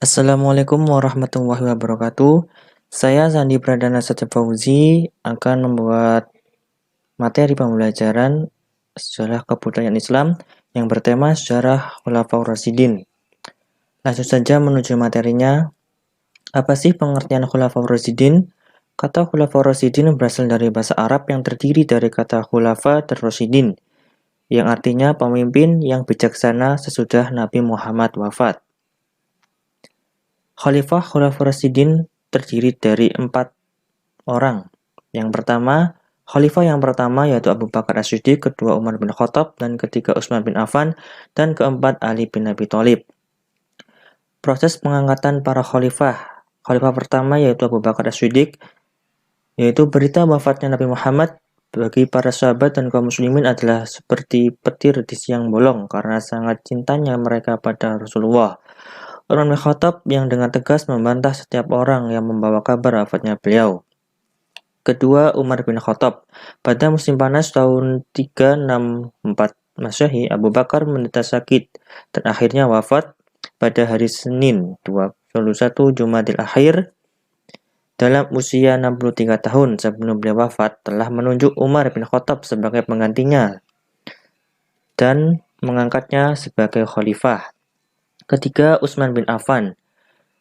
Assalamualaikum warahmatullahi wabarakatuh. Saya Sandi Pradana Satya Fauzi akan membuat materi pembelajaran sejarah kebudayaan Islam yang bertema sejarah Khulafaur Rasyidin. Langsung saja menuju materinya. Apa sih pengertian Khulafaur Rasyidin? Kata Khulafaur Rasyidin berasal dari bahasa Arab yang terdiri dari kata khulafa dan rasyidin, yang artinya pemimpin yang bijaksana sesudah Nabi Muhammad wafat. Khalifah Khulafaur Rasyidin terdiri dari 4 orang. Yang pertama, Khalifah yang pertama yaitu Abu Bakar As-Siddiq, kedua Umar bin Khattab, dan ketiga Utsman bin Affan, dan keempat Ali bin Abi Thalib. Proses pengangkatan para khalifah. Khalifah pertama yaitu Abu Bakar As-Siddiq, yaitu berita wafatnya Nabi Muhammad bagi para sahabat dan kaum muslimin adalah seperti petir di siang bolong karena sangat cintanya mereka pada Rasulullah. Umar bin Khattab yang dengan tegas membantah setiap orang yang membawa kabar wafatnya beliau. Kedua, Umar bin Khattab. Pada musim panas tahun 364 Masehi, Abu Bakar menderita sakit dan akhirnya wafat pada hari Senin 21 Jumadil Akhir dalam usia 63 tahun. Sebelum beliau wafat, telah menunjuk Umar bin Khattab sebagai penggantinya dan mengangkatnya sebagai khalifah. Ketiga, Utsman bin Affan.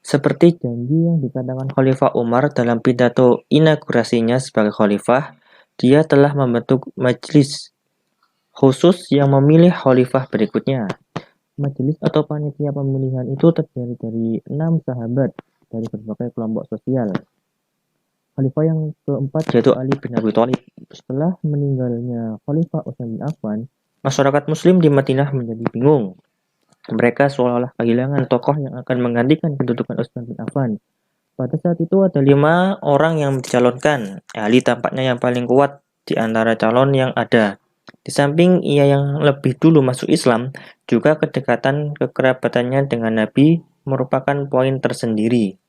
Seperti janji yang dikatakan Khalifah Umar dalam pidato inaugurasinya sebagai khalifah, dia telah membentuk majelis khusus yang memilih khalifah berikutnya. Majelis atau panitia pemilihan itu terdiri dari 6 sahabat dari berbagai kelompok sosial. Khalifah yang keempat yaitu Ali bin Abi Thalib. Setelah meninggalnya Khalifah Utsman bin Affan, masyarakat muslim di Madinah menjadi bingung. Mereka seolah-olah kehilangan tokoh yang akan menggantikan kedudukan Utsman bin Affan. Pada saat itu ada 5 orang yang dicalonkan. Ali tampaknya yang paling kuat di antara calon yang ada. Di samping ia yang lebih dulu masuk Islam, juga kedekatan kekerabatannya dengan Nabi merupakan poin tersendiri.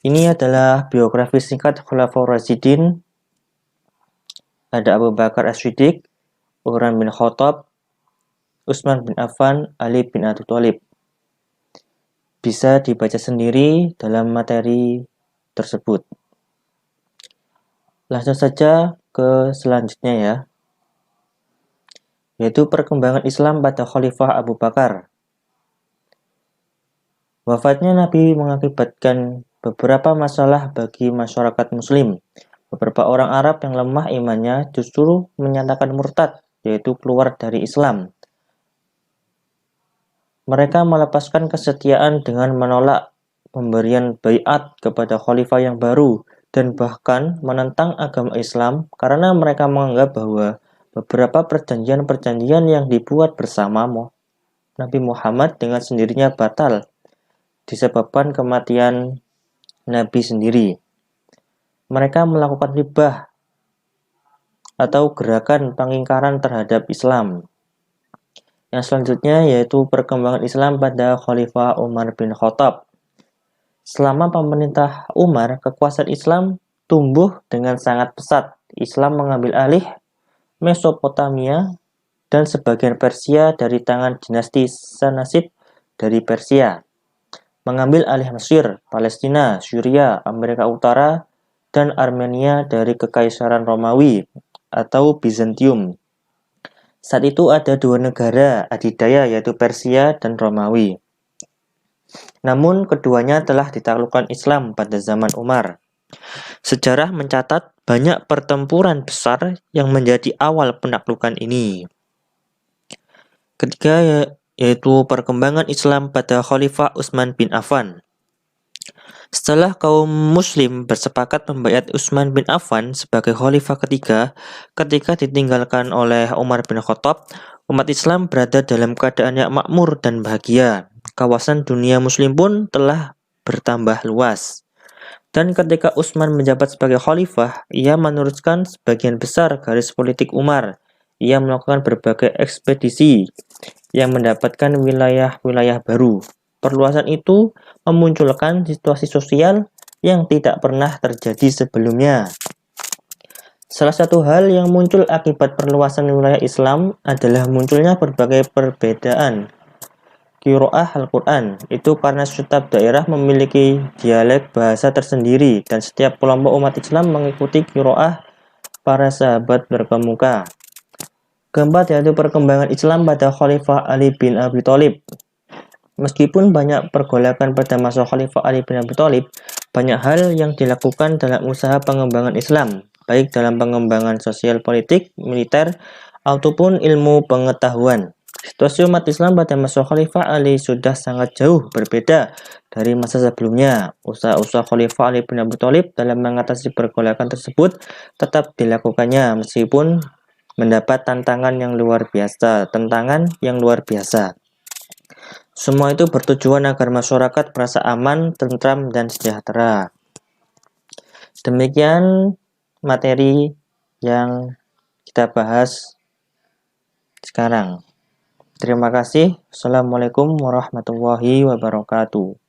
Ini adalah biografi singkat Khulafaur Rasyidin. Ada Abu Bakar As-Siddiq, Umar bin Khattab, Utsman bin Affan, Ali bin Abi Thalib. Bisa dibaca sendiri dalam materi tersebut. Langsung saja ke selanjutnya ya, yaitu perkembangan Islam pada Khalifah Abu Bakar. Wafatnya Nabi mengakibatkan beberapa masalah bagi masyarakat muslim. Beberapa orang Arab yang lemah imannya justru menyatakan murtad, yaitu keluar dari Islam. Mereka melepaskan kesetiaan dengan menolak pemberian baiat kepada khalifah yang baru dan bahkan menentang agama Islam karena mereka menganggap bahwa beberapa perjanjian-perjanjian yang dibuat bersama Nabi Muhammad dengan sendirinya batal disebabkan kematian Nabi sendiri. Mereka melakukan ribah atau gerakan pengingkaran terhadap Islam. Yang selanjutnya yaitu perkembangan Islam pada Khalifah Umar bin Khattab. Selama pemerintah Umar, kekuasaan Islam tumbuh dengan sangat pesat. Islam mengambil alih Mesopotamia dan sebagian Persia dari tangan dinasti Sanasid dari Persia, mengambil alih Mesir, Palestina, Syria, Amerika Utara, dan Armenia dari Kekaisaran Romawi atau Bizantium. Saat itu ada 2 negara adidaya yaitu Persia dan Romawi. Namun keduanya telah ditaklukkan Islam pada zaman Umar. Sejarah mencatat banyak pertempuran besar yang menjadi awal penaklukan ini. Ketiga yaitu perkembangan Islam pada Khalifah Utsman bin Affan. Setelah kaum muslim bersepakat membaiat Utsman bin Affan sebagai khalifah ketiga ketika ditinggalkan oleh Umar bin Khattab, umat Islam berada dalam keadaan yang makmur dan bahagia. Kawasan dunia muslim pun telah bertambah luas. Dan ketika Utsman menjabat sebagai khalifah, ia meneruskan sebagian besar garis politik Umar. Ia melakukan berbagai ekspedisi yang mendapatkan wilayah-wilayah baru. Perluasan itu memunculkan situasi sosial yang tidak pernah terjadi sebelumnya. Salah satu hal yang muncul akibat perluasan wilayah Islam adalah munculnya berbagai perbedaan qiraah Al-Quran. Itu karena setiap daerah memiliki dialek bahasa tersendiri dan setiap kelompok umat Islam mengikuti qiraah para sahabat berkemuka. Keempat yaitu perkembangan Islam pada Khalifah Ali bin Abi Thalib. Meskipun banyak pergolakan pada masa Khalifah Ali bin Abi Thalib, banyak hal yang dilakukan dalam usaha pengembangan Islam, baik dalam pengembangan sosial politik, militer, ataupun ilmu pengetahuan. Situasi umat Islam pada masa Khalifah Ali sudah sangat jauh berbeda dari masa sebelumnya. Usaha-usaha Khalifah Ali bin Abi Thalib dalam mengatasi pergolakan tersebut tetap dilakukannya meskipun mendapat tantangan yang luar biasa. Semua itu bertujuan agar masyarakat merasa aman, tentram, dan sejahtera. Demikian materi yang kita bahas sekarang. Terima kasih. Assalamualaikum warahmatullahi wabarakatuh.